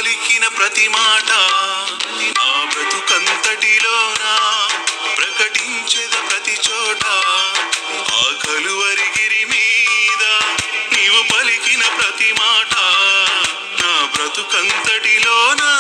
పలికిన ప్రతి మాట నా బ్రతుకంతటిలోనా ప్రకటించెద ప్రతి చోట. ఆ కలువరిగిరి మీద నీవు పలికిన ప్రతి మాట నా బ్రతుకంతటిలోనా